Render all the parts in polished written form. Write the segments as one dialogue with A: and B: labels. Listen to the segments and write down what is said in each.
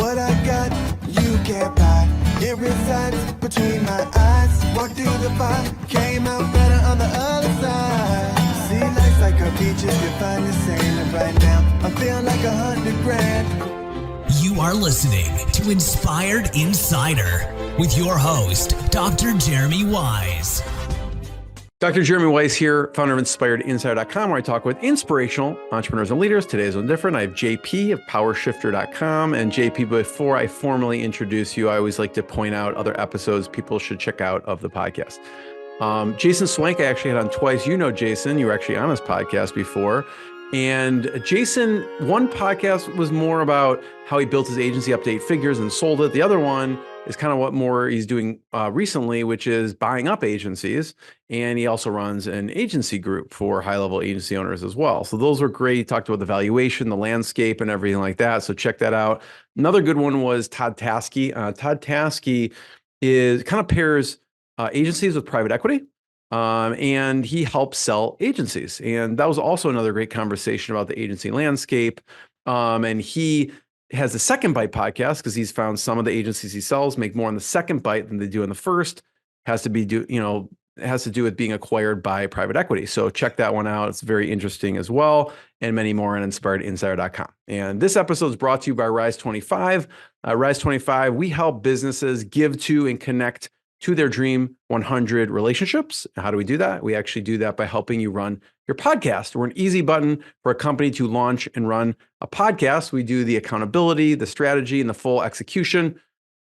A: What I got, you can't buy. It resides between my eyes. Walked through the fire, came out better on the other side. See, life's like a beach if you find the sand. And right now, I'm feeling like 100 grand.
B: You are listening to Inspired Insider with your host, Dr. Jeremy Wise.
C: Dr. Jeremy Wise here, founder of InspiredInsider.com, where I talk with inspirational entrepreneurs and leaders. Today's no different. I have JP of PowerShifter.com. And JP, before I formally introduce you, I always like to point out other episodes people should check out of the podcast. Jason Swank, I actually had on twice. You know Jason. You were actually on his podcast before. And Jason, one podcast was more about how he built his agency up to 8 figures and sold it. The other one is kind of what more he's doing recently, which is buying up agencies. And he also runs an agency group for high-level agency owners as well. So those were great. He talked about the valuation, the landscape, and everything like that. So check that out. Another good one was Todd Taskey. Todd Taskey is kind of pairs agencies with private equity. And he helps sell agencies. And that was also another great conversation about the agency landscape. And he has the Second Bite podcast because he's found some of the agencies he sells make more on the second bite than they do in the first. Has to do with being acquired by private equity. So check that one out. It's very interesting as well, and many more on InspiredInsider.com. And this episode is brought to you by Rise25. Rise25, we help businesses give to and connect to their dream 100 relationships. How do we do that? We actually do that by helping you run your podcast. We're an easy button for a company to launch and run a podcast. We do the accountability, the strategy, and the full execution.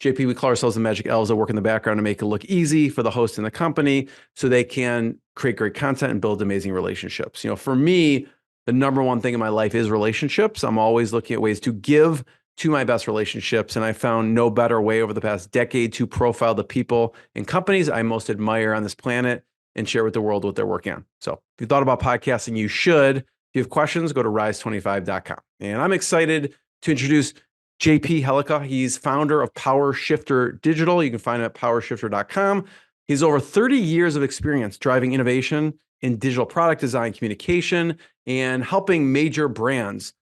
C: JP, we call ourselves the magic elves that work in the background to make it look easy for the host and the company so they can create great content and build amazing relationships. You know, for me, the number one thing in my life is relationships. I'm always looking at ways to give to my best relationships. And I found no better way over the past decade to profile the people and companies I most admire on this planet and share with the world what they're working on. So if you thought about podcasting, you should. If you have questions, go to rise25.com. And I'm excited to introduce JP Holecka. He's founder of PowerShifter Digital. You can find him at PowerShifter.com. He's over 30 years of experience driving innovation in digital product design, communication, and helping major brands,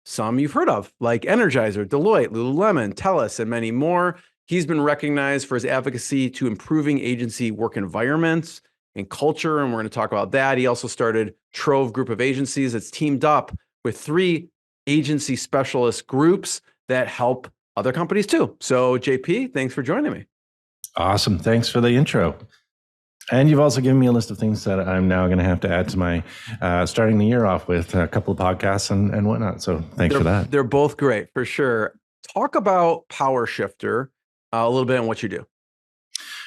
C: some you've heard of, like Energizer, Deloitte, Lululemon, TELUS, and many more. He's been recognized for his advocacy to improving agency work environments and culture, and we're going to talk about that. He also started Trove Group of Agencies that's teamed up with 3 agency specialist groups that help other companies too. So JP, thanks for joining me.
D: Awesome. Thanks for the intro. And you've also given me a list of things that I'm now going to have to add to my starting the year off with a couple of podcasts and whatnot. So thanks for that.
C: They're both great for sure. Talk about PowerShifter a little bit and what you do.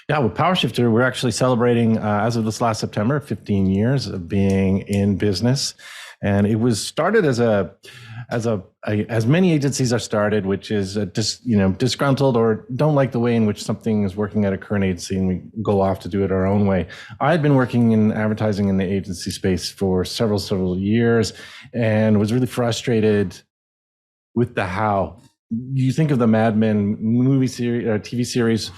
D: Yeah, with PowerShifter, we're actually celebrating, as of this last September, 15 years of being in business. And it was started as many agencies are started, which is disgruntled or don't like the way in which something is working at a current agency, and we go off to do it our own way. I had been working in advertising in the agency space for several years, and was really frustrated with the how. You think of the Mad Men movie series, TV series.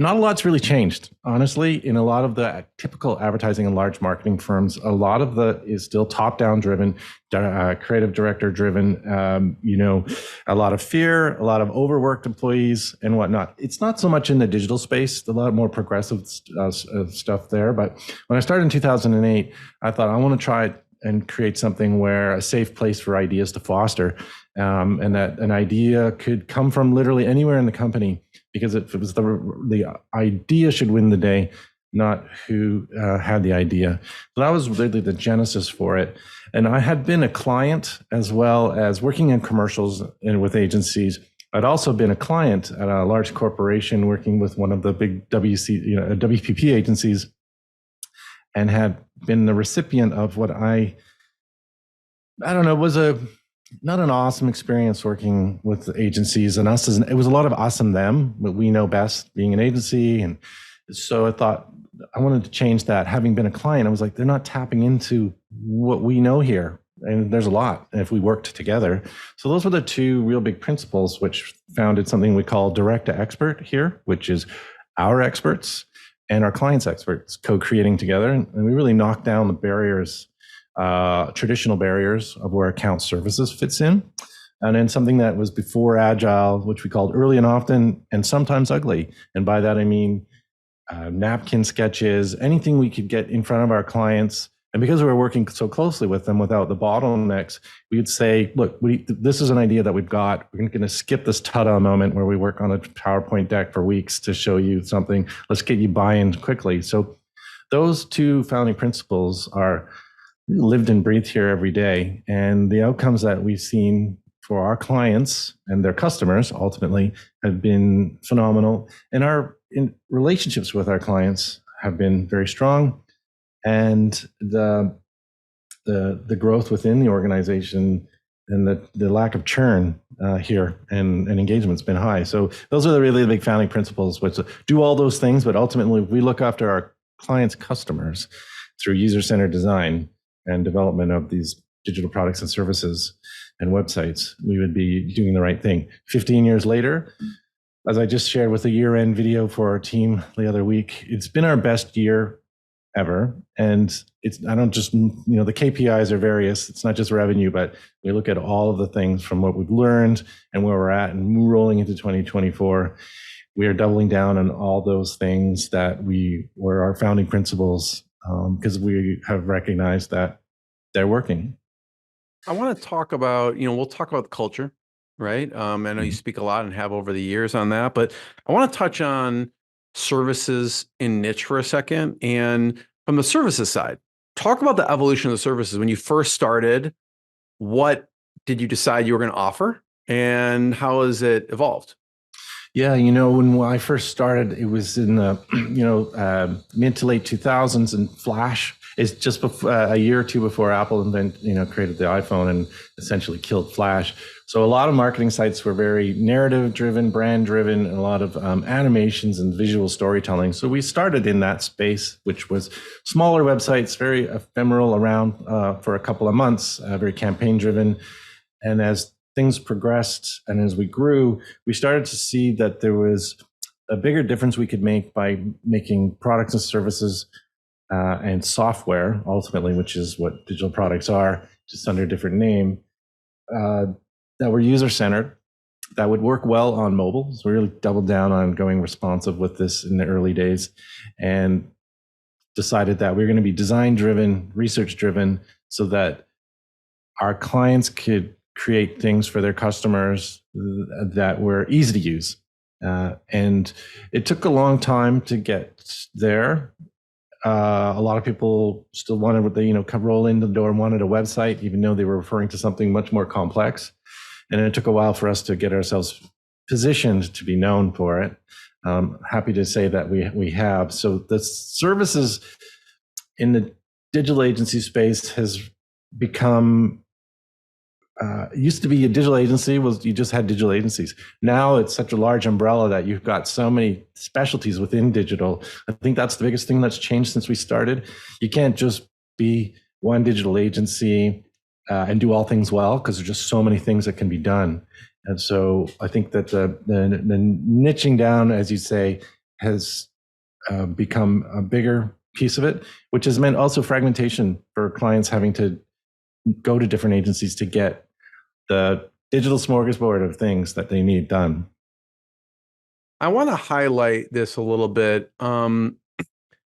D: Not a lot's really changed, honestly. In a lot of the typical advertising and large marketing firms, a lot of the is still top-down driven, creative director driven, a lot of fear, a lot of overworked employees and whatnot. It's not so much in the digital space, a lot more progressive stuff there. But when I started in 2008, I thought I want to try it and create something where a safe place for ideas to foster, and that an idea could come from literally anywhere in the company, because it was the idea should win the day, not who had the idea. So that was really the genesis for it. And I had been a client as well as working in commercials and with agencies. I'd also been a client at a large corporation working with one of the big WPP agencies, and had been the recipient of what was not an awesome experience working with agencies and us. It was a lot of us and them, but we know best being an agency. And so I thought I wanted to change that. Having been a client, I was like, they're not tapping into what we know here. And there's a lot if we worked together. So those were the 2 real big principles, which founded something we call direct to expert here, which is our experts and our clients' experts co-creating together. And we really knocked down the barriers, traditional barriers of where account services fits in. and then something that was before agile, which we called early and often, and sometimes ugly. And by that I mean napkin sketches, anything we could get in front of our clients. And because we were working so closely with them without the bottlenecks, we would say, look, this is an idea that we've got. We're going to skip this ta-da moment where we work on a PowerPoint deck for weeks to show you something. Let's get you buy-in quickly. So those two founding principles are lived and breathed here every day. And the outcomes that we've seen for our clients and their customers ultimately have been phenomenal. And our relationships with our clients have been very strong. And the growth within the organization and the lack of churn here and engagement's been high. So those are the really big founding principles, which do all those things, but ultimately we look after our clients' customers through user-centered design and development of these digital products and services and websites. We would be doing the right thing. 15 years later, as I just shared with a year-end video for our team the other week, it's been our best year ever. And I don't just, the KPIs are various. It's not just revenue, but we look at all of the things from what we've learned and where we're at and rolling into 2024. We are doubling down on all those things that were our founding principles, because we have recognized that they're working.
C: I want to talk about, we'll talk about the culture, right? I know you speak a lot and have over the years on that, but I want to touch on services in niche for a second. And from the services side, talk about the evolution of the services. When you first started, what did you decide you were going to offer and how has it evolved?
D: Yeah, when I first started, it was in the mid to late 2000s, and Flash is just before, a year or two before Apple created the iPhone and essentially killed Flash. So a lot of marketing sites were very narrative driven, brand driven, and a lot of animations and visual storytelling. So we started in that space, which was smaller websites, very ephemeral, around for a couple of months, very campaign driven. And as things progressed and as we grew, we started to see that there was a bigger difference we could make by making products and services and software, ultimately, which is what digital products are, just under a different name, that were user-centered, that would work well on mobile. So we really doubled down on going responsive with this in the early days and decided that we we're going to be design-driven, research-driven, so that our clients could create things for their customers that were easy to use. And it took a long time to get there. A lot of people still wanted what they, roll in the door and wanted a website, even though they were referring to something much more complex. And it took a while for us to get ourselves positioned to be known for it. Happy to say that we have. So the services in the digital agency space has become, used to be a digital agency you just had digital agencies. Now it's such a large umbrella that you've got so many specialties within digital. I think that's the biggest thing that's changed since we started. You can't just be one digital agency and do all things well, because there's just so many things that can be done. And so I think that the niching down, as you say, has become a bigger piece of it, which has meant also fragmentation for clients having to go to different agencies to get the digital smorgasbord of things that they need done.
C: I want to highlight this a little bit. I'm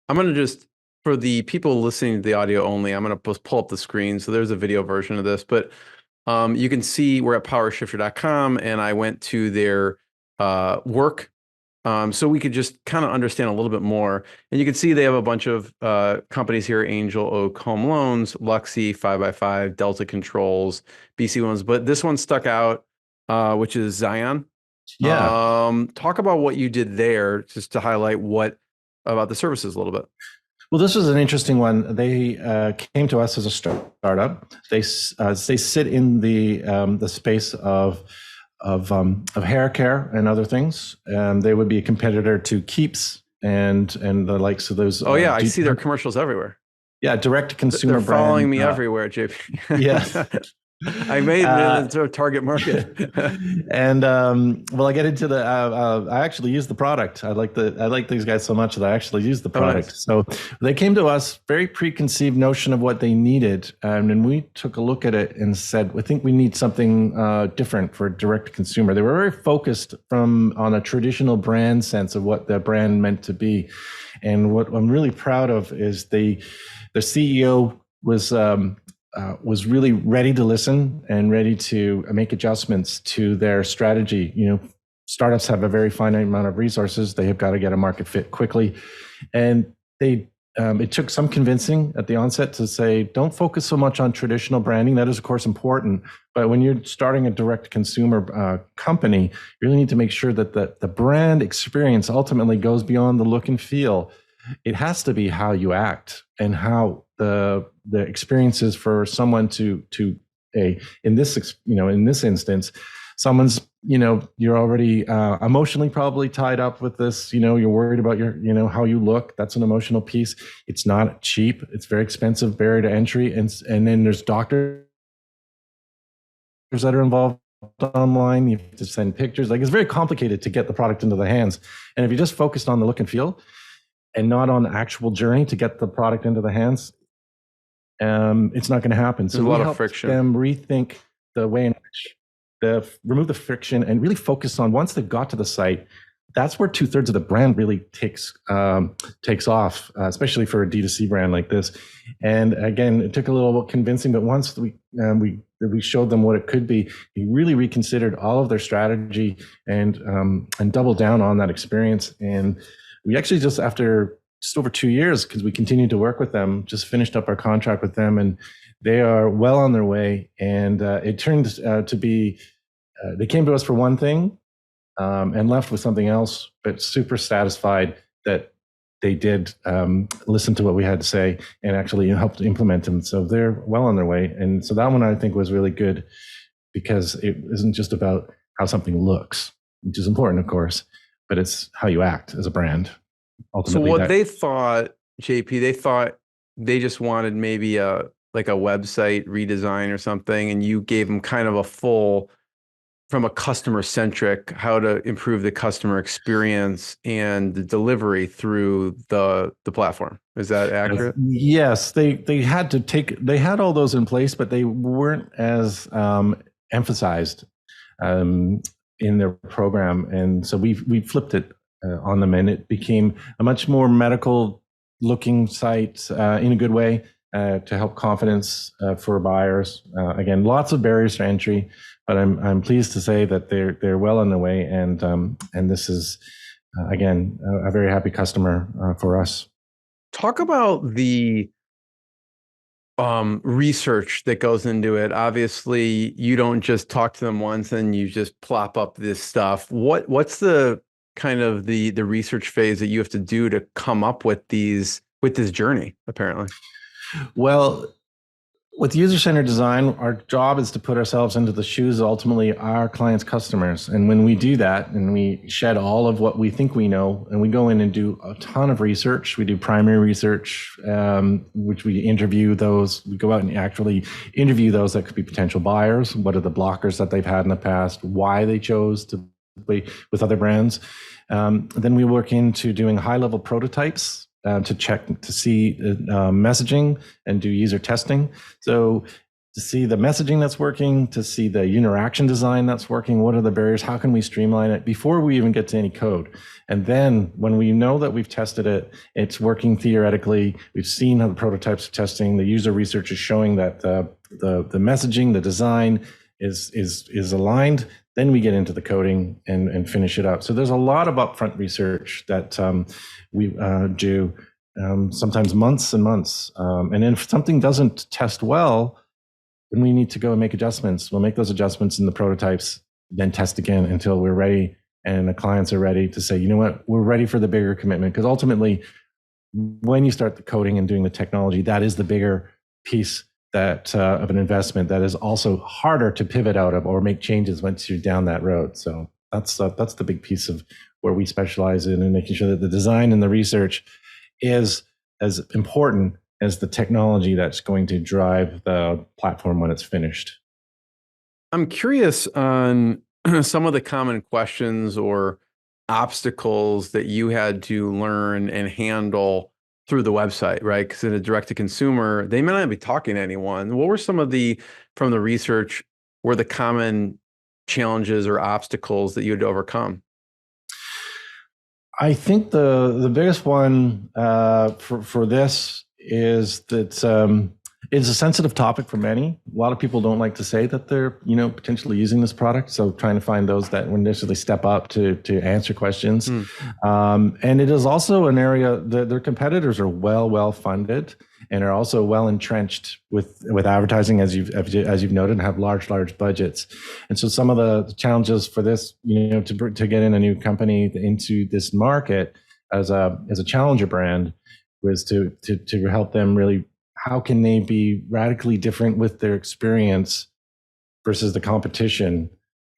C: going to just, for the people listening to the audio only, I'm going to pull up the screen. So there's a video version of this, but you can see we're at powershifter.com, and I went to their work. So we could just kind of understand a little bit more. And you can see they have a bunch of companies here: Angel Oak Home Loans, Luxy, 5x5, Delta Controls, BC Loans. But this one stuck out, which is Zion.
D: Yeah.
C: Talk about what you did there, just to highlight about the services a little bit.
D: Well, this was an interesting one. They came to us as a startup. They sit in the space of hair care and other things. They would be a competitor to Keeps and the likes of those.
C: Oh yeah, I see their commercials everywhere.
D: Yeah, direct to consumer.
C: They're following me everywhere, JP.
D: Yeah.
C: I made it into a target market.
D: And well, I get into the. I actually use the product. I like these guys so much that I actually use the product.
C: Nice.
D: So they came to us very preconceived notion of what they needed, and then we took a look at it and said, "We think we need something different for direct to consumer." They were very focused on a traditional brand sense of what the brand meant to be, and what I'm really proud of is the CEO was really ready to listen and ready to make adjustments to their strategy. Startups have a very finite amount of resources. They have got to get a market fit quickly. And it took some convincing at the onset to say, don't focus so much on traditional branding. That is, of course, important. But when you're starting a direct consumer company, you really need to make sure that the brand experience ultimately goes beyond the look and feel. It has to be how you act and how the experiences for someone in this instance, someone's, you're already emotionally probably tied up with this, you're worried about how you look. That's an emotional piece. It's not cheap. It's very expensive, barrier to entry. And then there's doctors that are involved online. You have to send pictures. Like, it's very complicated to get the product into the hands. And if you just focused on the look and feel and not on the actual journey to get the product into the hands, it's not going to happen. So
C: there's a lot
D: we
C: of
D: helped
C: friction.
D: them rethink the way in which remove the friction and really focus on, once they've got to the site, that's where 2/3 of the brand really takes off, especially for a D2C brand like this. And again, it took a little convincing, but once we showed them what it could be, they really reconsidered all of their strategy and doubled down on that experience. And we actually after just over 2 years, because we continued to work with them, just finished up our contract with them, and they are well on their way. And it turned to be, they came to us for one thing and left with something else, but super satisfied that they did listen to what we had to say and actually helped implement them. So they're well on their way. And so that one I think was really good, because it isn't just about how something looks, which is important, of course, but it's how you act as a brand. Ultimately,
C: so what they thought, JP, they thought they just wanted maybe a website redesign or something, and you gave them kind of a full, from a customer centric, how to improve the customer experience and the delivery through the platform. Is that accurate?
D: Yes, they had all those in place, but they weren't as emphasized in their program, and so we flipped it on them, and it became a much more medical looking site in a good way to help confidence for buyers. Again, lots of barriers to entry, but I'm pleased to say that they're well on their way, and this is again a very happy customer for us.
C: Talk about the research that goes into it. Obviously, you don't just talk to them once and you just plop up this stuff. What's the kind of the research phase that you have to do to come up with this journey, apparently?
D: Well, with user-centered design, our job is to put ourselves into the shoes of ultimately our clients' customers. And when we do that, and we shed all of what we think we know, and we go in and do a ton of research, we do primary research, which we interview those. We go out and actually interview those that could be potential buyers. What are the blockers that they've had in the past? Why they chose to play with other brands? Then we work into doing high-level prototypes to check, to see messaging and do user testing. So to see the messaging that's working, to see the interaction design that's working, what are the barriers, how can we streamline it before we even get to any code? And then when we know that we've tested it, it's working theoretically, we've seen how the prototypes are testing, the user research is showing that the messaging, the design is aligned, then we get into the coding and finish it up. So there's a lot of upfront research that we do, sometimes months and months. And then if something doesn't test well, then we need to go and make adjustments. We'll make those adjustments in the prototypes, then test again until we're ready and the clients are ready to say, you know what, we're ready for the bigger commitment. Because ultimately, when you start the coding and doing the technology, that is the bigger piece that of an investment that is also harder to pivot out of or make changes once you're down that road. So that's the big piece of where we specialize in, and making sure that the design and the research is as important as the technology that's going to drive the platform when it's finished.
C: I'm curious on some of the common questions or obstacles that you had to learn and handle through the website, right? Because in a direct to consumer, they may not be talking to anyone. What were some of from the research, were the common challenges or obstacles that you had to overcome?
D: I think the biggest one for this is that it's a sensitive topic for many. A lot of people don't like to say that they're potentially using this product. So trying to find those that will initially step up to answer questions, and it is also an area that their competitors are well funded and are also well entrenched with advertising, as you've noted, and have large budgets. And so some of the challenges for this, to get in a new company into this market as a challenger brand, was to help them really. How can they be radically different with their experience versus the competition?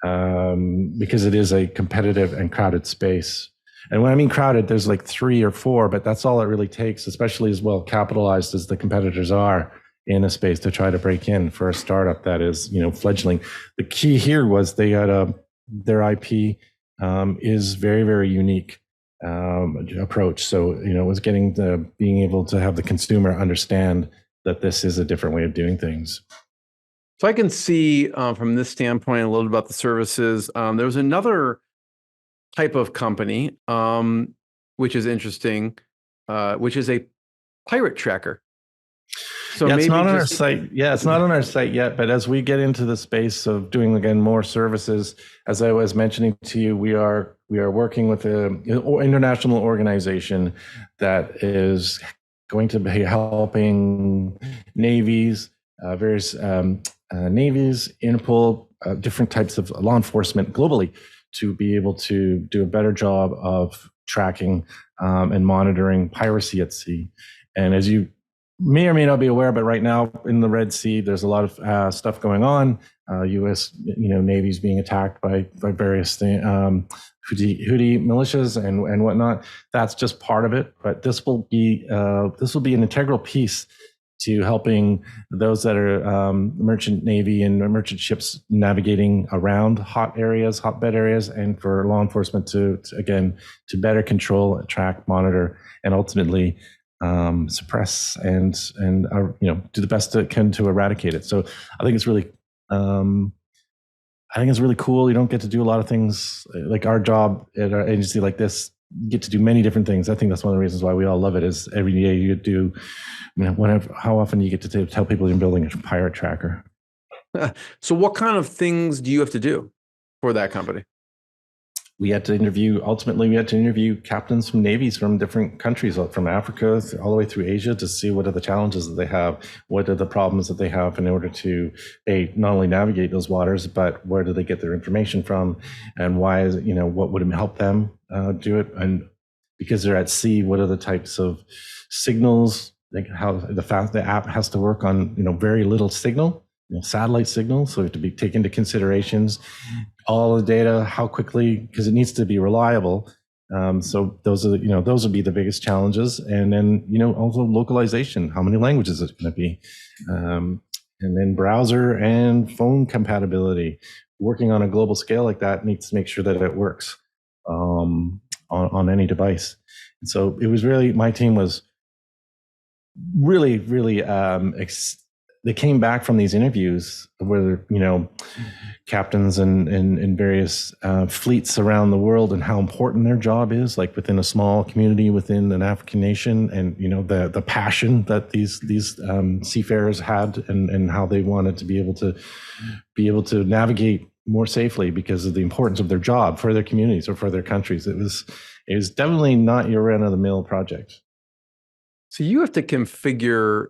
D: Because it is a competitive and crowded space. And when I mean crowded, there's like 3 or 4, but that's all it really takes, especially as well capitalized as the competitors are in a space to try to break in for a startup that is, fledgling. The key here was they had their IP is very, very unique approach. So, it was being able to have the consumer understand that this is a different way of doing things.
C: So I can see from this standpoint a little bit about the services. There was another type of company, which is interesting, which is a pirate tracker. So
D: yeah, it's not on our site. Yeah, it's not on our site yet. But as we get into the space of doing again more services, as I was mentioning to you, we are working with an international organization that is going to be helping navies, various navies, Interpol, different types of law enforcement globally, to be able to do a better job of tracking and monitoring piracy at sea. And as you may or may not be aware, but right now in the Red Sea, there's a lot of stuff going on. U.S. navies being attacked by various Houthi militias and whatnot. That's just part of it. But this will be an integral piece to helping those that are merchant navy and merchant ships navigating around hotbed areas, and for law enforcement to better control, track, monitor, and ultimately suppress and do the best it can to eradicate it. So I think it's really cool. You don't get to do a lot of things like our job at our agency like this. You get to do many different things. I think that's one of the reasons why we all love it. Is every day you do, how often you get to tell people you're building a pirate tracker.
C: So what kind of things do you have to do for that company?
D: We had to interview captains from navies from different countries, from Africa all the way through Asia, to see what are the challenges that they have, what are the problems that they have in order to not only navigate those waters, but where do they get their information from, and why is what would help them do it, and because they're at sea, what are the types of signals, like how the app has to work on very little signal. Satellite signal, so we have to take into considerations all the data, how quickly, because it needs to be reliable. So those would be the biggest challenges, and then also localization. How many languages is it going to be, and then browser and phone compatibility. Working on a global scale like that needs to make sure that it works on any device. And so it was really, my team was really they came back from these interviews where captains and various fleets around the world, and how important their job is, like within a small community within an African nation, and the passion that these seafarers had, and how they wanted to be able to navigate more safely because of the importance of their job for their communities or for their countries. It was definitely not your run of the mill project.
C: So you have to configure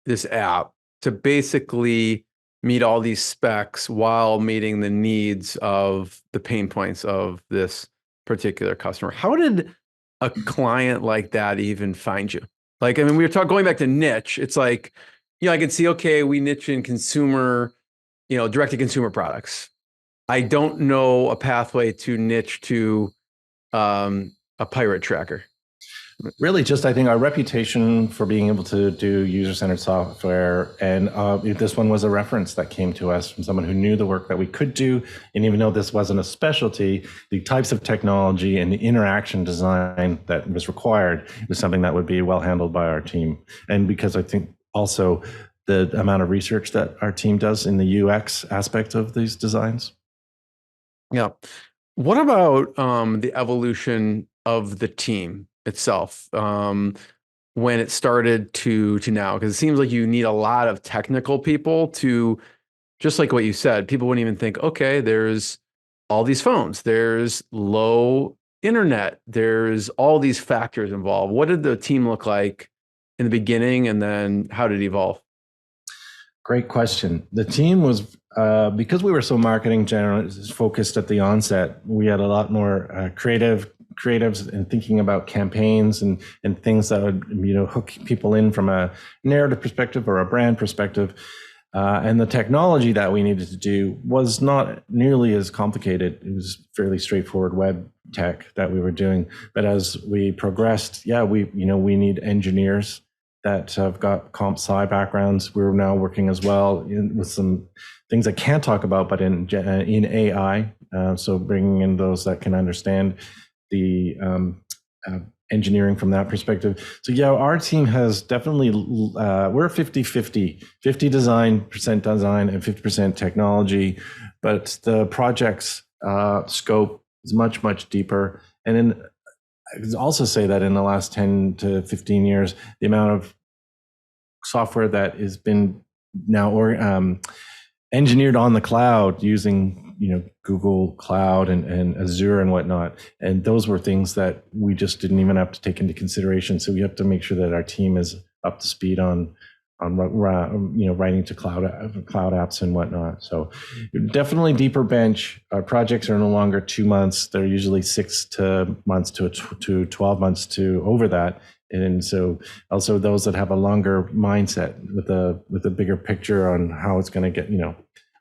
C: this app to basically meet all these specs while meeting the needs of the pain points of this particular customer. How did a client like that even find you? Like, I mean, we were going back to niche. It's like, I can see, okay, we niche in consumer, direct to consumer products. I don't know a pathway to niche to a pirate tracker.
D: Really, just I think our reputation for being able to do user-centered software, and this one was a reference that came to us from someone who knew the work that we could do, and even though this wasn't a specialty, the types of technology and the interaction design that was required was something that would be well handled by our team. And because I think also the amount of research that our team does in the UX aspect of these designs.
C: Yeah. What about the evolution of the team itself when it started to now? Because it seems like you need a lot of technical people to, just like what you said, people wouldn't even think, okay, there's all these phones, there's low internet, there's all these factors involved. What did the team look like in the beginning, and then how did it evolve?
D: Great question. The team was, because we were so marketing generalist focused at the onset, we had a lot more creatives and thinking about campaigns and things that would, hook people in from a narrative perspective or a brand perspective. And the technology that we needed to do was not nearly as complicated. It was fairly straightforward web tech that we were doing. But as we progressed, we need engineers that have got comp sci backgrounds. We're now working as well with some things I can't talk about, but in AI. So bringing in those that can understand the engineering from that perspective. So our team has definitely, we're 50-50, 50 design, percent design, and 50% technology, but the project's scope is much, much deeper. And then I could also say that in the last 10 to 15 years, the amount of software that has been now engineered on the cloud using Google Cloud and Azure and whatnot, and those were things that we just didn't even have to take into consideration. So we have to make sure that our team is up to speed on writing to cloud apps and whatnot. So definitely deeper bench. Our projects are no longer 2 months; they're usually 6 months to 12 months to over that. And so also those that have a longer mindset with a bigger picture on how it's going to get,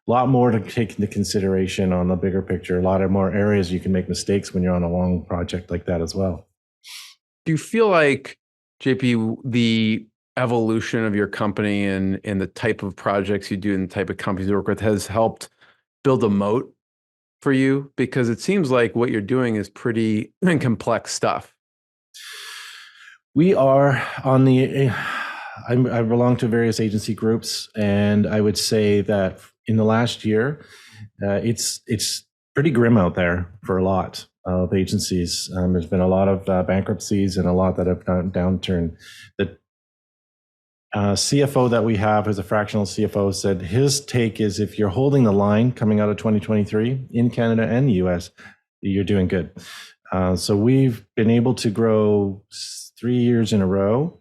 D: a lot more to take into consideration on the bigger picture, a lot of more areas you can make mistakes when you're on a long project like that as well.
C: Do you feel like, JP, the evolution of your company and the type of projects you do and the type of companies you work with has helped build a moat for you? Because it seems like what you're doing is pretty complex stuff.
D: We are on the, I belong to various agency groups, and I would say that in the last year, it's pretty grim out there for a lot of agencies. There's been a lot of bankruptcies and a lot that have gone downturn. The CFO that we have, who's a fractional CFO, said his take is if you're holding the line coming out of 2023 in Canada and the US, you're doing good. So we've been able to grow 3 years in a row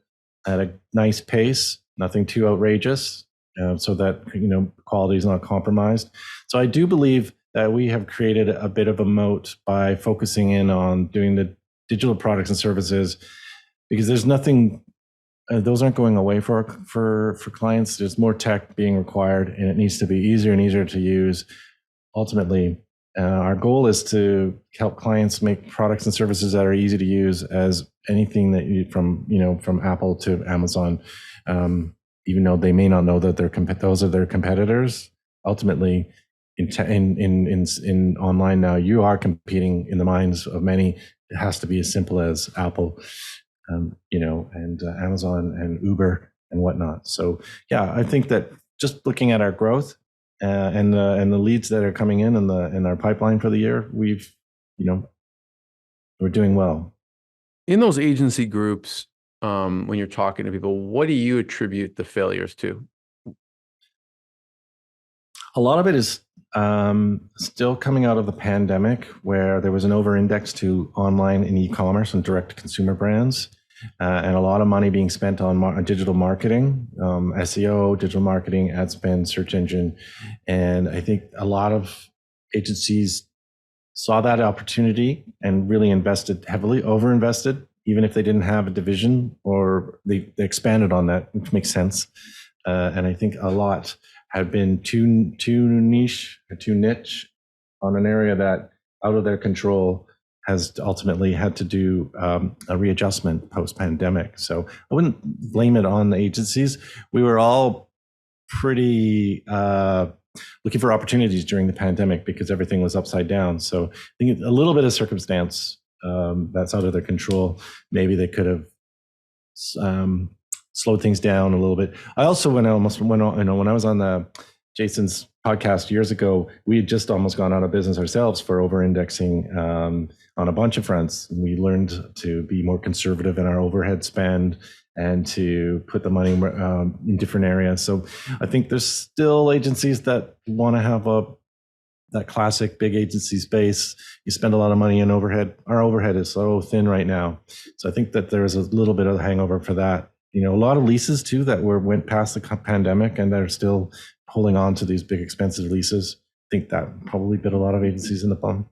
D: at a nice pace, nothing too outrageous, so that quality is not compromised. So I do believe that we have created a bit of a moat by focusing in on doing the digital products and services, because there's nothing; those aren't going away for clients. There's more tech being required, and it needs to be easier and easier to use. Ultimately, our goal is to help clients make products and services that are easy to use as anything that from Apple to Amazon, even though they may not know that those are their competitors. Ultimately, in online now, you are competing in the minds of many. It has to be as simple as Apple, and Amazon and Uber and whatnot. So I think that just looking at our growth and the leads that are coming in our pipeline for the year, we're doing well.
C: In those agency groups, when you're talking to people, what do you attribute the failures to?
D: A lot of it is still coming out of the pandemic, where there was an over-index to online and e-commerce and direct-to-consumer brands, and a lot of money being spent on digital marketing, SEO, digital marketing, ad spend, search engine. And I think a lot of agencies saw that opportunity and really invested heavily, over-invested, even if they didn't have a division, or they expanded on that, which makes sense. And I think a lot have been too niche or too niche on an area that out of their control, has ultimately had to do a readjustment post-pandemic. So I wouldn't blame it on the agencies. We were all pretty looking for opportunities during the pandemic because everything was upside down. So I think a little bit of circumstance that's out of their control. Maybe they could have slowed things down a little bit. I also when I was on Jason's podcast years ago, we had just almost gone out of business ourselves for over-indexing on a bunch of fronts. We learned to be more conservative in our overhead spend and to put the money in different areas. So I think there's still agencies that want to have that classic big agency space. You spend a lot of money in overhead. Our overhead is so thin right now. So I think that there's a little bit of a hangover for that. A lot of leases too that went past the pandemic and they're still holding on to these big expensive leases. I think that probably bit a lot of agencies in the bum.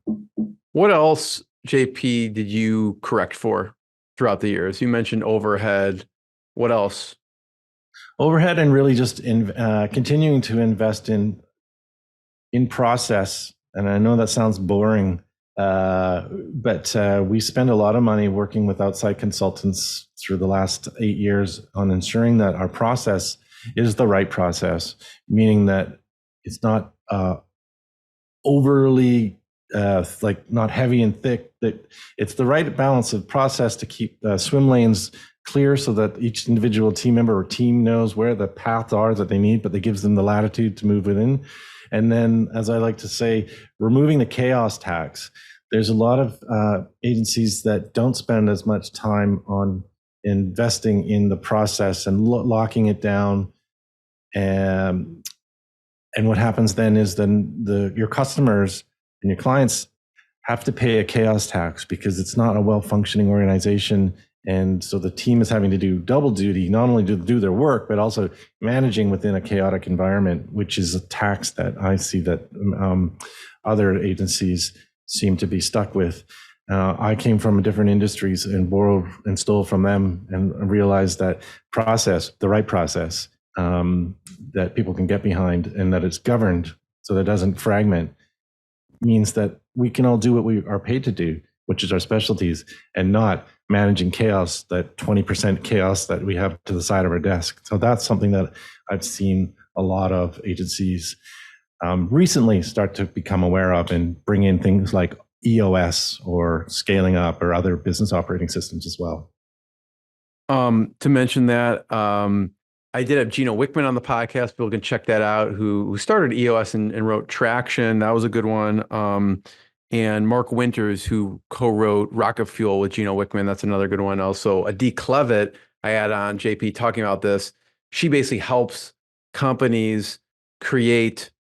C: What else, JP, did you correct for throughout the years? You mentioned overhead. What else?
D: Overhead and really just continuing to invest in process. And I know that sounds boring, but we spend a lot of money working with outside consultants through the last 8 years on ensuring that our process is the right process, meaning that it's not overly not heavy and thick, that it's the right balance of process to keep swim lanes clear so that each individual team member or team knows where the paths are that they need, but that gives them the latitude to move within. And then, as I like to say, removing the chaos tax. There's a lot of agencies that don't spend as much time on investing in the process and locking it down. And what happens then is your customers and your clients have to pay a chaos tax because it's not a well-functioning organization. And so the team is having to do double duty, not only to do their work, but also managing within a chaotic environment, which is a tax that I see that other agencies seem to be stuck with. I came from different industries and borrowed and stole from them and realized that the right process that people can get behind and that it's governed so that it doesn't fragment, means that we can all do what we are paid to do, which is our specialties, and not managing chaos, that 20% chaos that we have to the side of our desk. So that's something that I've seen a lot of agencies recently start to become aware of and bring in things like EOS or scaling up or other business operating systems as well.
C: To mention that, I did have Gino Wickman on the podcast. People can check that out, who started EOS and wrote Traction. That was a good one. And Mark Winters, who co-wrote Rocket Fuel with Gino Wickman. That's another good one. Also, Adi Clevitt, I had on JP talking about this. She basically helps companies create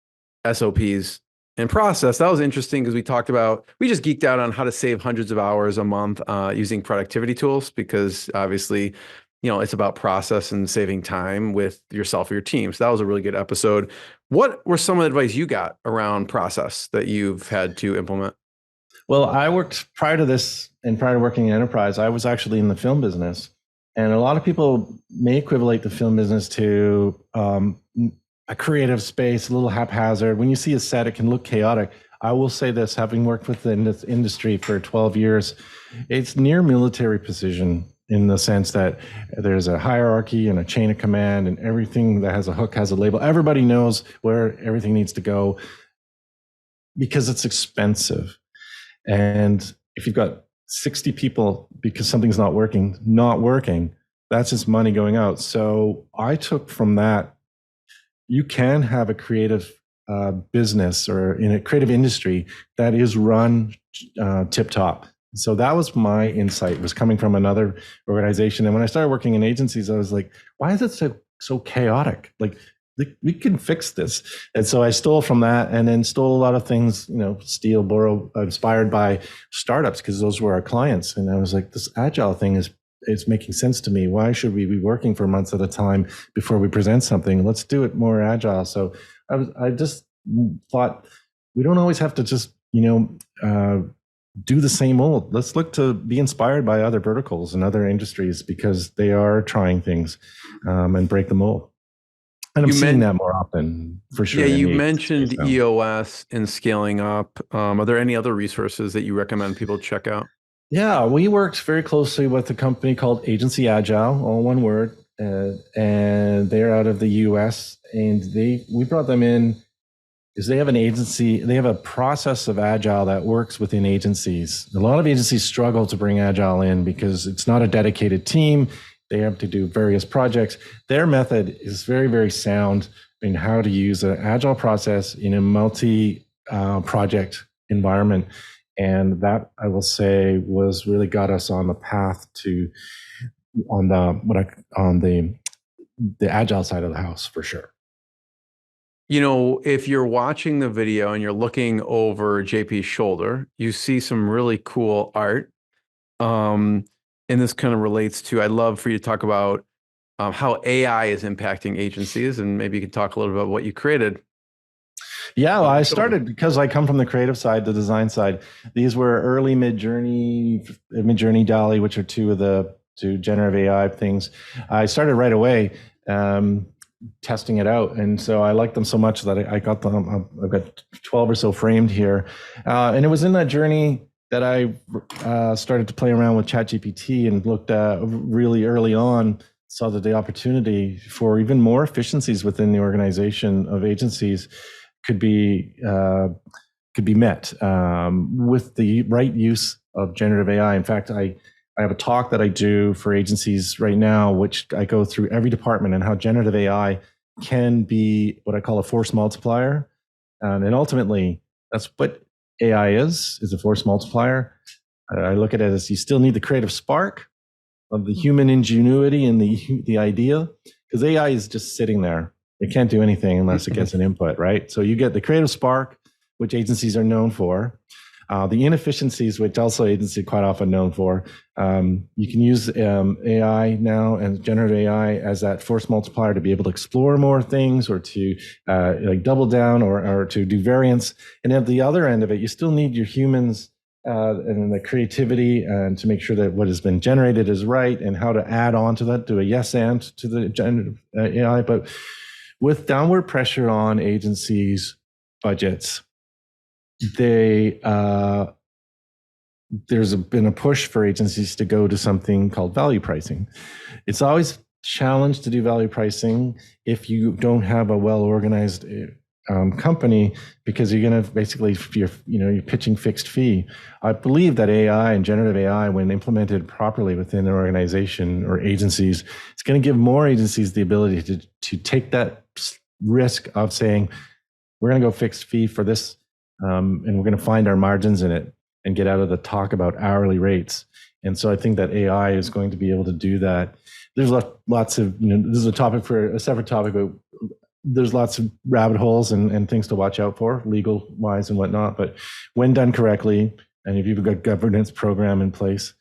C: SOPs and process. That was interesting because we just geeked out on how to save hundreds of hours a month using productivity tools, because obviously, it's about process and saving time with yourself or your team. So that was a really good episode. What were some of the advice you got around process that you've had to implement?
D: Well, I worked prior to this and prior to working in enterprise, I was actually in the film business. And a lot of people may equivalent the film business to a creative space, a little haphazard. When you see a set, it can look chaotic. I will say this, having worked within this industry for 12 years, it's near military precision in the sense that there's a hierarchy and a chain of command, and everything that has a hook has a label. Everybody knows where everything needs to go because it's expensive. And if you've got 60 people because something's not working, that's just money going out. So I took from that, you can have a creative business or in a creative industry that is run tip top. So that was my insight, was coming from another organization. And when I started working in agencies, I was like, why is it so chaotic? Like, we can fix this. And so I stole from that, and then stole a lot of things, steal, borrow, inspired by startups, because those were our clients. And I was like, this agile thing is making sense to me. Why should we be working for months at a time before we present something? Let's do it more agile. So I just thought, we don't always have to just, do the same old. Let's look to be inspired by other verticals and other industries, because they are trying things and break the mold. And I'm
C: You
D: seeing
C: men-
D: that more often for sure.
C: Yeah,
D: in
C: you
D: the agency
C: mentioned
D: space now.
C: EOS and scaling up. Are there any other resources that you recommend people check out?
D: Yeah, we worked very closely with a company called Agency Agile, all one word, and they're out of the US. And we brought them in because they have an agency, they have a process of Agile that works within agencies. A lot of agencies struggle to bring Agile in because it's not a dedicated team. They have to do various projects. Their method is very, very sound in how to use an Agile process in a multi-project environment. And that, I will say, was really got us on the path to on the Agile side of the house for sure.
C: If you're watching the video and you're looking over JP's shoulder, you see some really cool art. And this kind of relates to, I'd love for you to talk about how AI is impacting agencies, and maybe you can talk a little bit about what you created.
D: Yeah, well, I started because I come from the creative side, the design side. These were early Mid-Journey DALL-E, which are two generative AI things. I started right away testing it out, and so I liked them so much that I got them. I've got 12 or so framed here, and it was in that journey that I started to play around with ChatGPT and looked at really early on. Saw that the opportunity for even more efficiencies within the organization of agencies could be met with the right use of generative AI. In fact, I have a talk that I do for agencies right now, which I go through every department and how generative AI can be what I call a force multiplier. And ultimately, that's what AI is a force multiplier. I look at it as you still need the creative spark of the human ingenuity and the idea, because AI is just sitting there. It can't do anything unless it gets an input, right? So you get the creative spark, which agencies are known for, the inefficiencies, which also agencies are quite often known for. You can use AI now and generative AI as that force multiplier to be able to explore more things, or to like double down, or to do variants. And at the other end of it, you still need your humans and the creativity, and to make sure that what has been generated is right, and how to add on to that, do a yes and to the generative AI. But with downward pressure on agencies' budgets, there's been a push for agencies to go to something called value pricing. It's always challenged to do value pricing if you don't have a well-organized company, because you're going to basically, you're pitching fixed fee. I believe that AI and generative AI, when implemented properly within an organization or agencies, it's going to give more agencies the ability to take that risk of saying, we're going to go fixed fee for this, and we're going to find our margins in it and get out of the talk about hourly rates. And so I think that AI is going to be able to do that. There's lots of, this is a topic for a separate topic, but there's lots of rabbit holes and things to watch out for, legal wise and whatnot. But when done correctly, and if you've got governance program in place,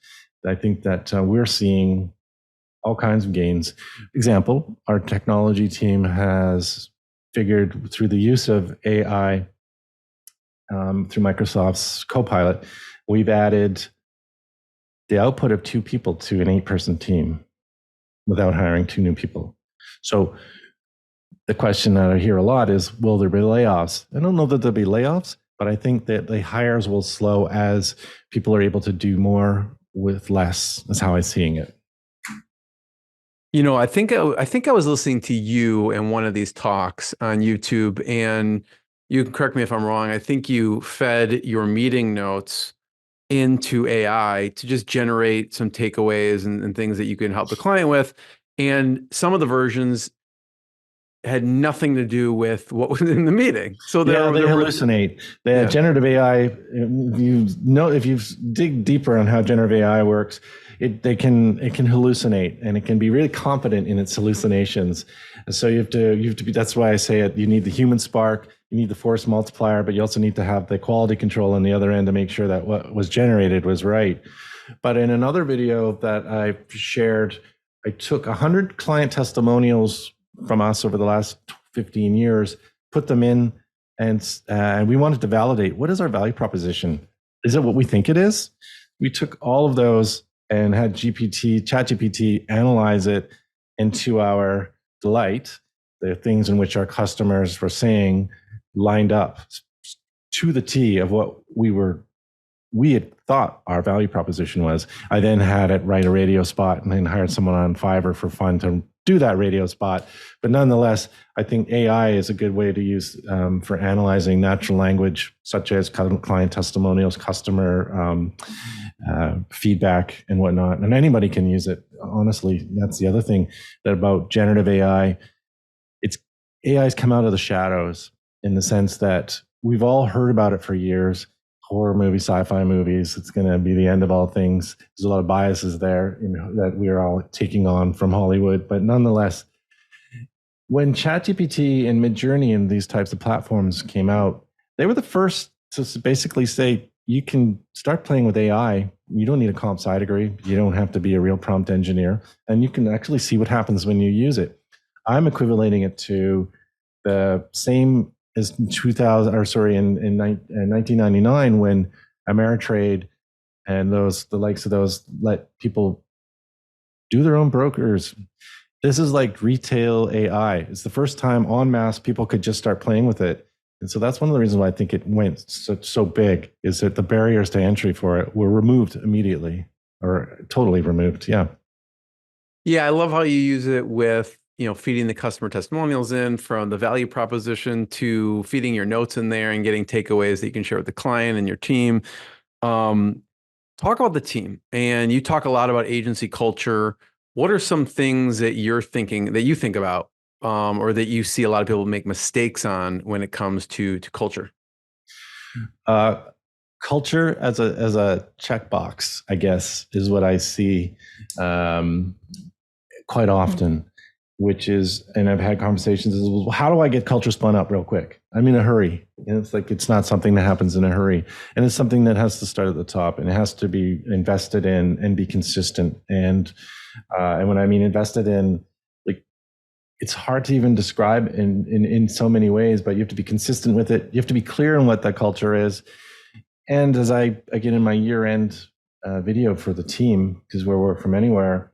D: I think that we're seeing all kinds of gains. Example, our technology team has figured, through the use of AI through Microsoft's Copilot, we've added the output of 2 people to an 8-person team without hiring 2 new people. So the question that I hear a lot is, will there be layoffs? I don't know that there'll be layoffs, but I think that the hires will slow as people are able to do more with less. That's how I'm seeing it.
C: I think I was listening to you in one of these talks on YouTube, and you can correct me if I'm wrong. I think you fed your meeting notes into AI to just generate some takeaways and things that you can help the client with. And some of the versions had nothing to do with what was in the meeting. So they
D: hallucinate. Generative AI, if you dig deeper on how generative AI works, it can hallucinate, and it can be really confident in its hallucinations. And so you have to be. That's why I say it. You need the human spark, you need the force multiplier, but you also need to have the quality control on the other end to make sure that what was generated was right. But in another video that I shared, I took 100 client testimonials from us over the last 15 years, put them in, and we wanted to validate, what is our value proposition? Is it what we think it is? We took all of those and had ChatGPT analyze it, and to our delight, the things in which our customers were saying lined up to the T of what we had thought our value proposition was. I then had it write a radio spot and then hired someone on Fiverr for fun to do that radio spot. But nonetheless, I think AI is a good way to use for analyzing natural language, such as client testimonials, customer feedback, and whatnot. And anybody can use it. Honestly, that's the other thing that about generative AI. AI's come out of the shadows in the sense that we've all heard about it for years. Horror movies, sci-fi movies, it's going to be the end of all things. There's a lot of biases there, that we're all taking on from Hollywood. But nonetheless, when ChatGPT and Midjourney and these types of platforms came out, they were the first to basically say, you can start playing with AI. You don't need a comp sci degree. You don't have to be a real prompt engineer. And you can actually see what happens when you use it. I'm equivalating it to the same as in 1999 when Ameritrade and the likes of those let people do their own brokers. This is like retail AI. It's the first time en masse people could just start playing with it. And so that's one of the reasons why I think it went so big, is that the barriers to entry for it were removed immediately, or totally removed. Yeah.
C: Yeah, I love how you use it with, feeding the customer testimonials in, from the value proposition to feeding your notes in there and getting takeaways that you can share with the client and your team. Talk about the team, and you talk a lot about agency culture. What are some things that you think about, or that you see a lot of people make mistakes on when it comes to culture?
D: Culture as a checkbox, I guess, is what I see quite often. Which is, and I've had conversations, is, well, how do I get culture spun up real quick? I'm in a hurry. And it's like, it's not something that happens in a hurry. And it's something that has to start at the top, and it has to be invested in and be consistent. And when I mean invested in, like, it's hard to even describe in so many ways, but you have to be consistent with it. You have to be clear on what that culture is. And as again, in my year-end video for the team, because we're work from anywhere,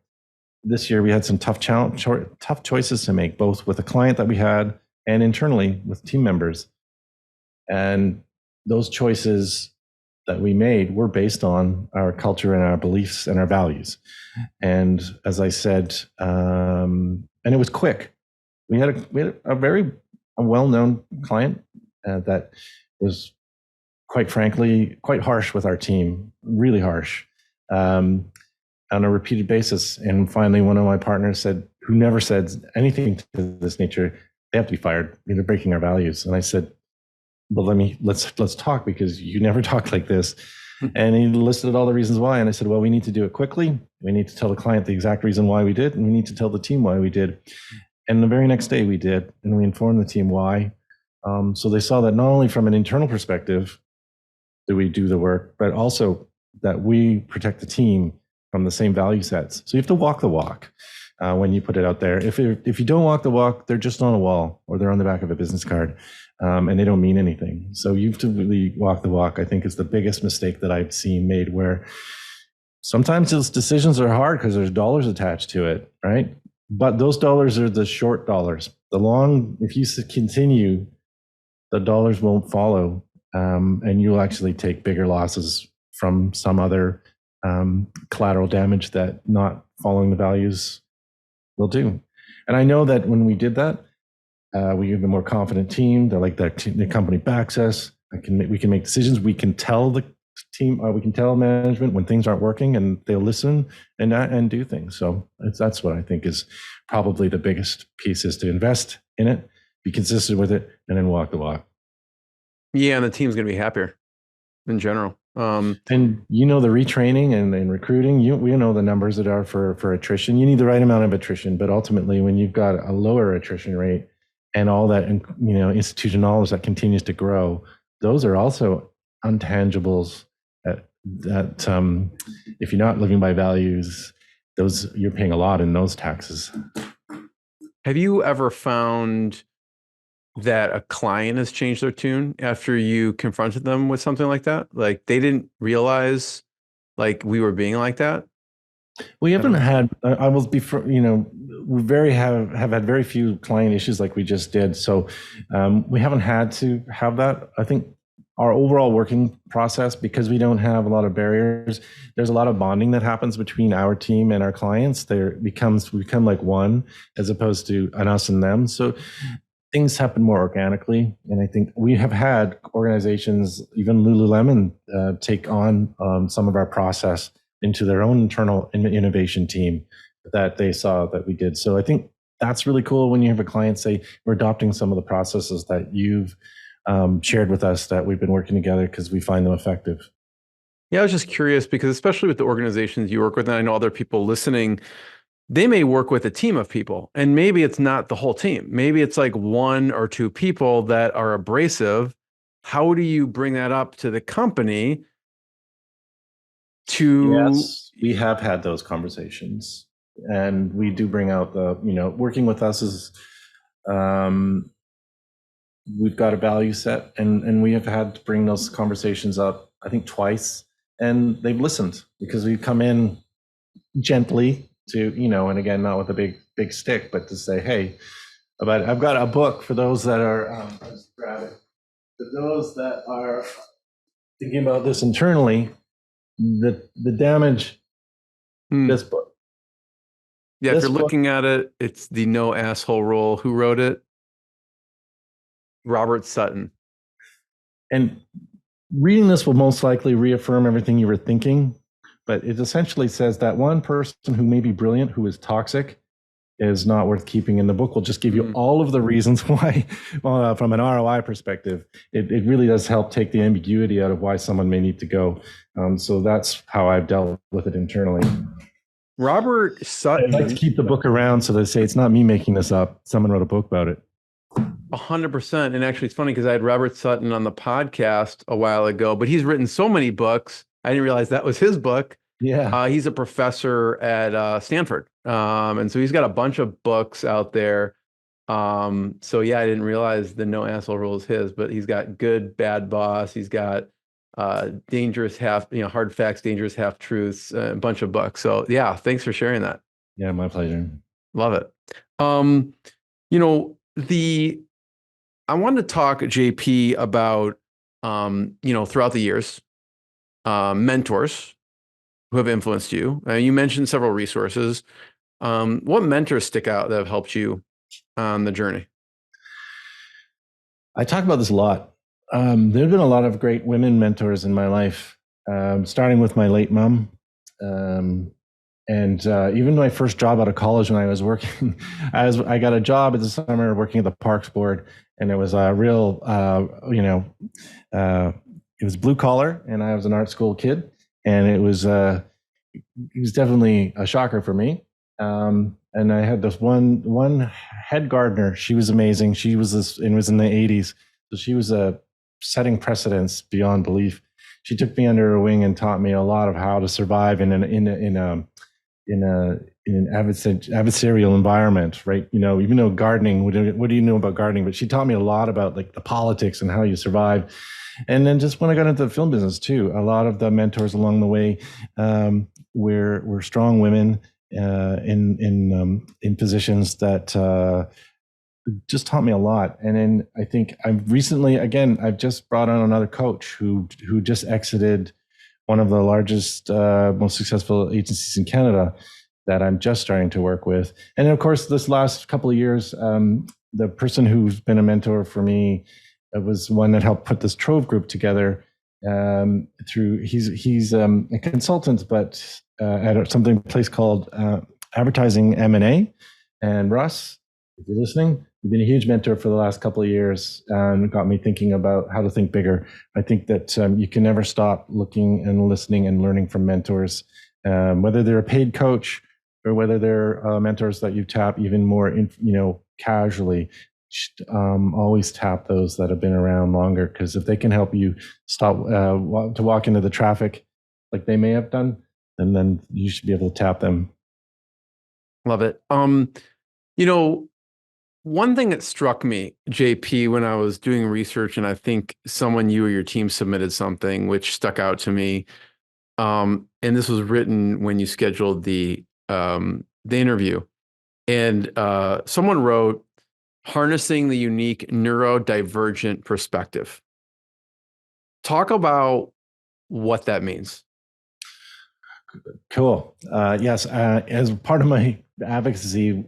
D: this year we had some tough choices to make, both with the client that we had and internally with team members. And those choices that we made were based on our culture and our beliefs and our values. And as I said, and it was quick. We had a very well-known client that was, quite frankly, quite harsh with our team, really harsh. On a repeated basis. And finally, one of my partners said, who never said anything to this nature, they have to be fired. They're breaking our values. And I said, well, let's talk, because you never talk like this. And he listed all the reasons why. And I said, well, we need to do it quickly. We need to tell the client the exact reason why we did, and we need to tell the team why we did. And the very next day we did, and we informed the team why. So they saw that not only from an internal perspective do we do the work, but also that we protect the team from the same value sets. So you have to walk the walk when you put it out there. If you don't walk the walk, they're just on a wall, or they're on the back of a business card, and they don't mean anything. So you have to really walk the walk. I think is the biggest mistake that I've seen made, where sometimes those decisions are hard because there's dollars attached to it, right? But those dollars are the short dollars. If you continue, the dollars won't follow, and you'll actually take bigger losses from some other collateral damage that not following the values will do. And I know that when we did that, we have a more confident team. They're like, the company backs us. We can make decisions. We can tell the team, we can tell management when things aren't working, and they'll listen and do things. So that's what I think is probably the biggest piece, is to invest in it, be consistent with it, and then walk the walk.
C: Yeah, and the team's going to be happier in general.
D: And the retraining and recruiting, we know the numbers that are for attrition. You need the right amount of attrition, but ultimately when you've got a lower attrition rate and all that, institutional knowledge that continues to grow, those are also intangibles that if you're not living by values, you're paying a lot in those taxes.
C: Have you ever found that a client has changed their tune after you confronted them with something like that? Like, they didn't realize like we were being like that?
D: We haven't had, I will be, we have had very few client issues like we just did. So we haven't had to have that. I think our overall working process, because we don't have a lot of barriers, there's a lot of bonding that happens between our team and our clients. We become like one as opposed to an us and them. So things happen more organically. And I think we have had organizations, even Lululemon, take on some of our process into their own internal innovation team that they saw that we did. So I think that's really cool when you have a client say, we're adopting some of the processes that you've shared with us that we've been working together because we find them effective.
C: Yeah, I was just curious because especially with the organizations you work with, and I know other people listening, they may work with a team of people, and maybe it's not the whole team. Maybe it's like one or two people that are abrasive. How do you bring that up to the company to...
D: Yes, we have had those conversations, and we do bring out working with us is, we've got a value set, and we have had to bring those conversations up, I think twice, and they've listened because we've come in gently to, and again, not with a big stick, but to say, hey, I've got a book for those that are, I'll just grab it. For those that are thinking about this internally, the damage, this book.
C: Yeah, if you're looking at it, it's the No Asshole Rule. Who wrote it? Robert Sutton.
D: And reading this will most likely reaffirm everything you were thinking, but it essentially says that one person who may be brilliant, who is toxic, is not worth keeping. In the book will just give you all of the reasons why, from an ROI perspective, it really does help take the ambiguity out of why someone may need to go. So that's how I've dealt with it internally.
C: Robert Sutton.
D: I'd like to keep the book around so they say it's not me making this up. Someone wrote a book about it.
C: 100%. And actually, it's funny because I had Robert Sutton on the podcast a while ago, but he's written so many books. I didn't realize that was his book.
D: Yeah.
C: He's a professor at Stanford. And so he's got a bunch of books out there. So yeah, I didn't realize the No Asshole Rule is his, but he's got Good, Bad Boss. He's got Dangerous Hard Facts, Dangerous Half Truths, a bunch of books. So yeah, thanks for sharing that.
D: Yeah, my pleasure.
C: Love it. I wanted to talk, JP, about, throughout the years, mentors who have influenced you. You mentioned several resources. What mentors stick out that have helped you on the journey?
D: I talk about this a lot. There have been a lot of great women mentors in my life, starting with my late mom. And even my first job out of college when I was working, I got a job at the summer working at the Parks Board, and it was a real, it was blue collar, and I was an art school kid, and it was definitely a shocker for me. And I had this one head gardener. She was amazing. She was it was in the 80s, so she was setting precedents beyond belief. She took me under her wing and taught me a lot of how to survive in an adversarial environment, right? Even though gardening, what do you know about gardening? But she taught me a lot about like the politics and how you survive. And then just when I got into the film business too, a lot of the mentors along the way were strong women in positions that just taught me a lot. And then I think I've just brought on another coach who just exited one of the largest, most successful agencies in Canada that I'm just starting to work with. And of course, this last couple of years, the person who's been a mentor for me was one that helped put this Trove group together. He's a consultant, but at a place called Advertising M&A. And Russ, if you're listening, you've been a huge mentor for the last couple of years and got me thinking about how to think bigger. I think that you can never stop looking and listening and learning from mentors, whether they're a paid coach or whether they're mentors that you tap even more, casually. Always tap those that have been around longer, because if they can help you stop to walk into the traffic like they may have done, then you should be able to tap them.
C: Love it. One thing that struck me, JP, when I was doing research, and I think you or your team submitted something which stuck out to me, and this was written when you scheduled the interview. And someone wrote, harnessing the unique neurodivergent perspective. Talk about what that means.
D: Cool. Yes. As part of my advocacy,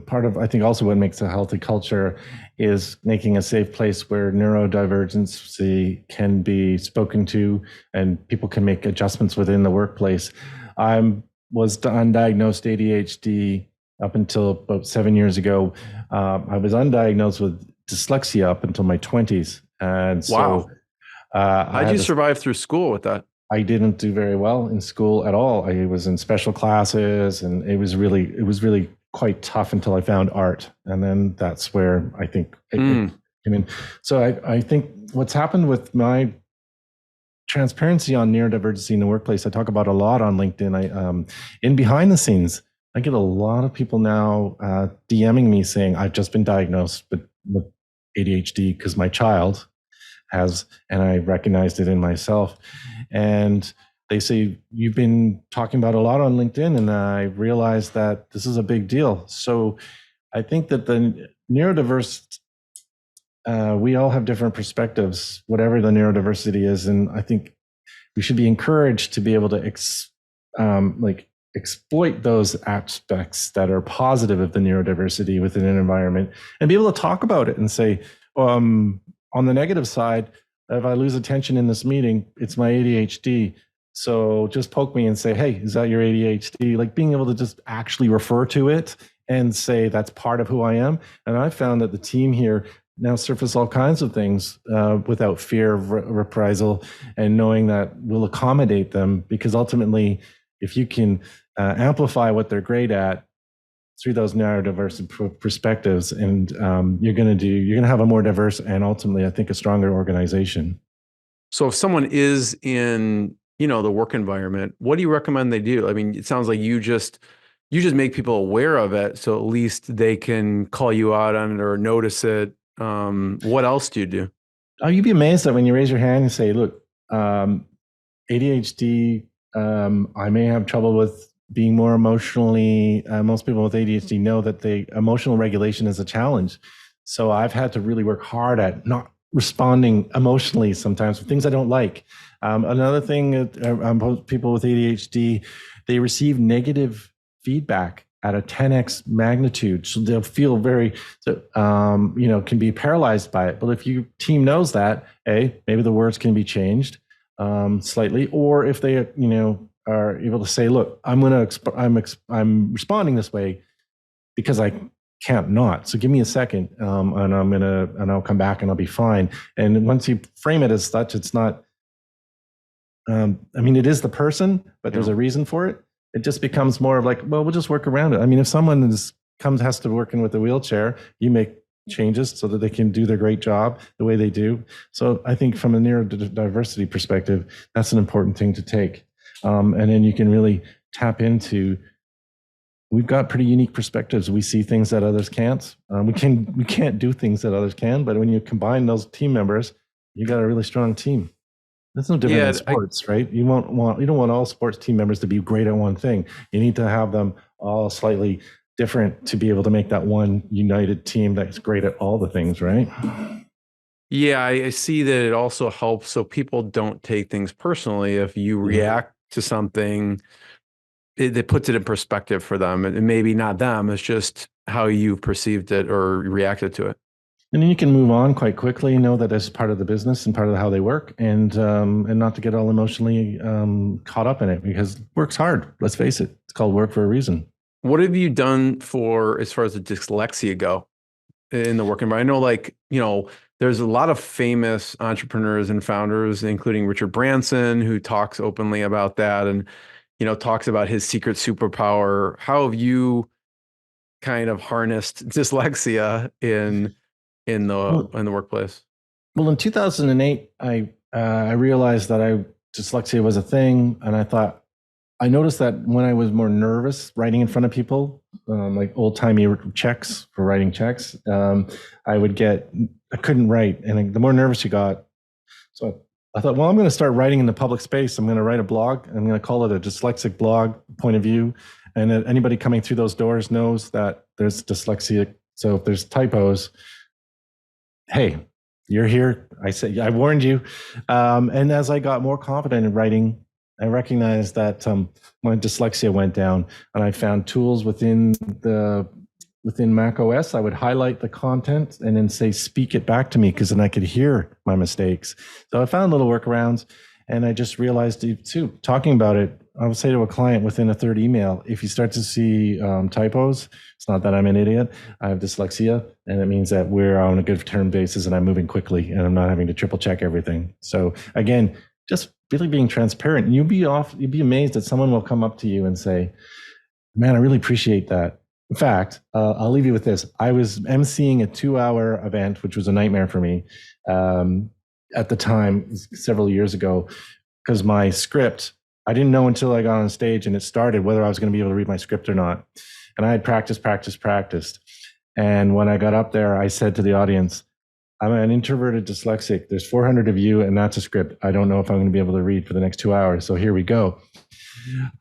D: part of, I think, also what makes a healthy culture is making a safe place where neurodivergency can be spoken to and people can make adjustments within the workplace. I was undiagnosed ADHD up until about 7 years ago. I was undiagnosed with dyslexia up until my 20s. And so
C: Wow. How'd you survive through school with that?
D: I didn't do very well in school at all. I was in special classes, and it was really quite tough until I found art, and then that's where I think it came in. So I think what's happened with my transparency on neurodivergency in the workplace, I talk about a lot on LinkedIn. In behind the scenes, I get a lot of people now DMing me saying I've just been diagnosed with ADHD because my child has, and I recognized it in myself. And they say, you've been talking about a lot on LinkedIn, and I realized that this is a big deal. So I think that the neurodiverse, we all have different perspectives, whatever the neurodiversity is. And I think we should be encouraged to be able to exploit those aspects that are positive of the neurodiversity within an environment and be able to talk about it and say, on the negative side, if I lose attention in this meeting, it's my ADHD. So just poke me and say, hey, is that your ADHD? Like being able to just actually refer to it and say that's part of who I am. And I found that the team here now surface all kinds of things without fear of reprisal, and knowing that we'll accommodate them, because ultimately, if you can amplify what they're great at through those neurodiverse perspectives, and you're going to have a more diverse and ultimately, I think, a stronger organization.
C: So if someone is in, the work environment, what do you recommend they do? I mean, it sounds like you just make people aware of it, so at least they can call you out on it or notice it. What else do you do?
D: Oh, you'd be amazed that when you raise your hand and say, look, ADHD, I may have trouble with being more emotionally, most people with ADHD know that emotional regulation is a challenge. So I've had to really work hard at not responding emotionally sometimes for things I don't like. Another thing, people with ADHD, they receive negative feedback at a 10x magnitude. So they'll feel very, can be paralyzed by it. But if your team knows that, maybe the words can be changed slightly, or if they, are able to say, look, I'm responding this way because I can't not. So give me a second, and I'll come back and I'll be fine. And once you frame it as such, it's not, it is the person, but there's a reason for it. It just becomes more of like, well, we'll just work around it. I mean, if someone has to work in with a wheelchair, you make changes so that they can do their great job the way they do. So I think from a neurodiversity perspective, that's an important thing to take. And then you can really tap into, we've got pretty unique perspectives. We see things that others can't. We can't do things that others can, but when you combine those team members, you got a really strong team. That's no different in sports, right? You don't want all sports team members to be great at one thing. You need to have them all slightly different to be able to make that one united team that's great at all the things, right?
C: Yeah, I see that it also helps so people don't take things personally. If you react to something, it puts it in perspective for them. And maybe not them, it's just how you perceived it or reacted to it.
D: And then you can move on quite quickly, know that it's part of the business and part of how they work, and not to get all emotionally caught up in it, because work's hard. Let's face it. It's called work for a reason.
C: What have you done as far as the dyslexia go in the work environment? I know, there's a lot of famous entrepreneurs and founders, including Richard Branson, who talks openly about that and, talks about his secret superpower. How have you kind of harnessed dyslexia in the workplace?
D: Well, in 2008, I realized that dyslexia was a thing, and I noticed that when I was more nervous writing in front of people, like old-timey checks for writing checks, I couldn't write, and the more nervous you got, so I thought, well, I'm going to start writing in the public space. I'm going to write a blog. I'm going to call it a dyslexic blog point of view, And anybody coming through those doors knows that there's dyslexia. So if there's typos, hey, you're here. I warned you. And as I got more confident in writing, I recognized that my dyslexia went down, and I found tools within Mac OS. I would highlight the content and then say, speak it back to me, because then I could hear my mistakes. So I found little workarounds, and I just realized too, talking about it, I would say to a client within a third email, if you start to see typos, it's not that I'm an idiot. I have dyslexia, and it means that we're on a good term basis and I'm moving quickly and I'm not having to triple check everything. So again, just really being transparent. You'd be amazed that someone will come up to you and say, man, I really appreciate that. In fact, I'll leave you with this. I was emceeing a 2-hour event, which was a nightmare for me at the time, several years ago, because my script, I didn't know until I got on stage and it started whether I was going to be able to read my script or not. And I had practiced. And when I got up there, I said to the audience, I'm an introverted dyslexic. There's 400 of you, and that's a script. I don't know if I'm going to be able to read for the next 2 hours. So here we go.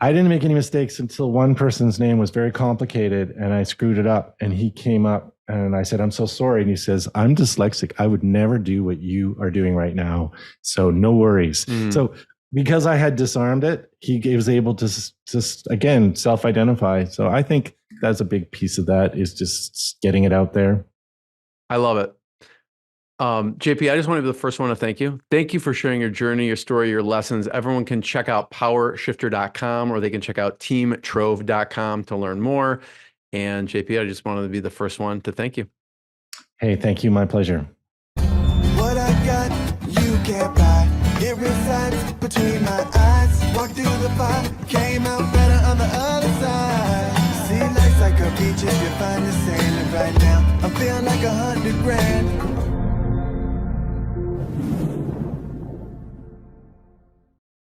D: I didn't make any mistakes until one person's name was very complicated, and I screwed it up. And he came up, and I said, I'm so sorry. And he says, I'm dyslexic. I would never do what you are doing right now. So no worries. So because I had disarmed it, he was able to just again, self-identify. So I think that's a big piece of that, is just getting it out there.
C: I love it. JP, I just want to be the first one to thank you. Thank you for sharing your journey, your story, your lessons. Everyone can check out powershifter.com, or they can check out teamtrove.com to learn more. And JP, I just wanted to be the first one to thank you.
D: Hey, thank you. My pleasure.
A: What I got, you can't buy. It resides between my eyes. Walked through the fire, came out better on the other side. See, life's like a beach if you find the sailing right now. I'm feeling like 100 grand.